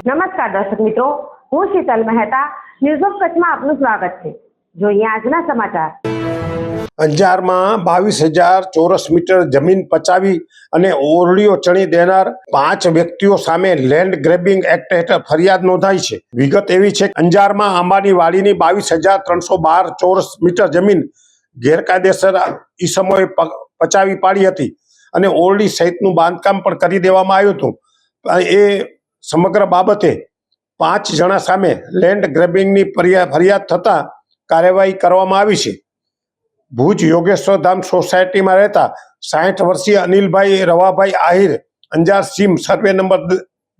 નમસ્કાર દર્શક મિત્રો, હું શીતલ મહેતા ન્યૂઝ ઓફ કચ્છમાં આપનું સ્વાગત છે। જોઈએ આજના સમાચાર। અંજારમાં 22,000 ચોરસ મીટર જમીન પચાવી અને ઓરડીઓ ચણી દેનાર 5 વ્યક્તિઓ સામે લેન્ડ ગ્રેબિંગ એક્ટ હેઠળ ફરિયાદ નોંધાઈ છે। વિગત એવી છે કે અંજારમાં આંબાની વાડીની 22,312 ચોરસ મીટર જમીન ગેરકાયદેસર ઈસમોએ પચાવી પાડી હતી અને ઓરડી સહિતનું બાંધકામ પણ કરી દેવામાં આવ્યું હતું। એ સમગ્ર બાબતે 5 જણા સામે લેન્ડ ગ્રેબિંગની ફરિયાદ થતા કાર્યવાહી કરવામાં આવી છે। ભુજ યોગેશ્વર ધામ સોસાયટીમાં રહેતા 60 વર્ષીય અનિલભાઈ રવાભાઈ આહિર અંજાર સીમ સર્વે નંબર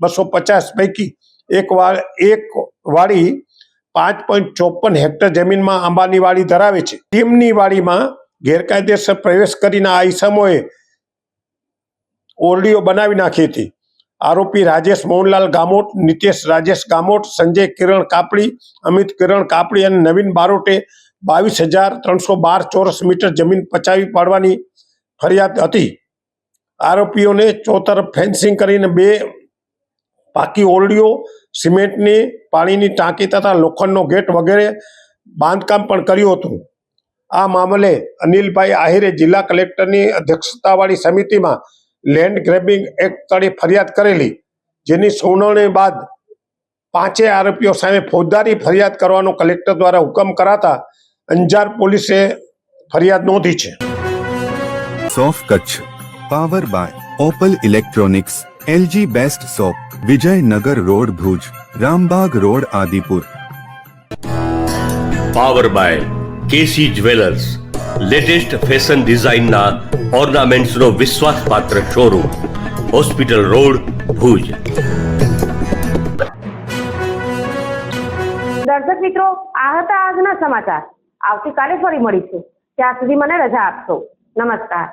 250 પૈકી એક વાડી 5.54 હેક્ટર જમીનમાં આંબાની વાડી ધરાવે છે। ટીમની વાડીમાં ગેરકાયદેસર પ્રવેશ કરીને આ ઈસમોએ ઓરડીઓ બનાવી નાખી હતી। આરોપી રાજેશ મોહનલાલ ગામોટ, નિતેશ રાજેશ ગામોટ, સંજય કિરણ કાપડી, અમિત કિરણ કાપડી અને નવીન બારોટે 22,312 ચોરસ મીટર જમીન પચાવી પાડવાની ફરિયાદ હતી। આરોપીઓને ચોતરફ ફેન્સિંગ કરીને 2 પાકી ઓરડીઓ, સિમેન્ટની પાણીની ટાંકી તથા લોખંડનો ગેટ વગેરે બાંધકામ પણ કર્યું હતું। આ મામલે અનિલભાઈ આહિરે જિલ્લા કલેક્ટરની અધ્યક્ષતાવાળી સમિતિમાં લેન્ડ ગ્રેબિંગ એક્ટ તળે ફરિયાદ કરેલી, જેની સુનાવણી બાદ 5 આરોપીઓ સામે ફોજદારી ફરિયાદ કરવાનો કલેક્ટર દ્વારા હુકમ કરાતા અંજાર પોલીસે ફરિયાદ નોંધી છે। સોફ Kutch power by Opal electronics, LG best shop, Vijaynagar road Bhuj, Rambag road Adipur. Power by KC jewellers, latest fashion ડિઝાઇનના ઓર્નામેન્ટ્સનો વિશ્વાસપાત્ર શોરૂમ, હોસ્પિટલ રોડ ભુજ। દર્શક મિત્રો, આ હતા આજના સમાચાર। આવતીકાલે ફરી મળીશું, ત્યાં સુધી મને રજા આપશો। નમસ્કાર।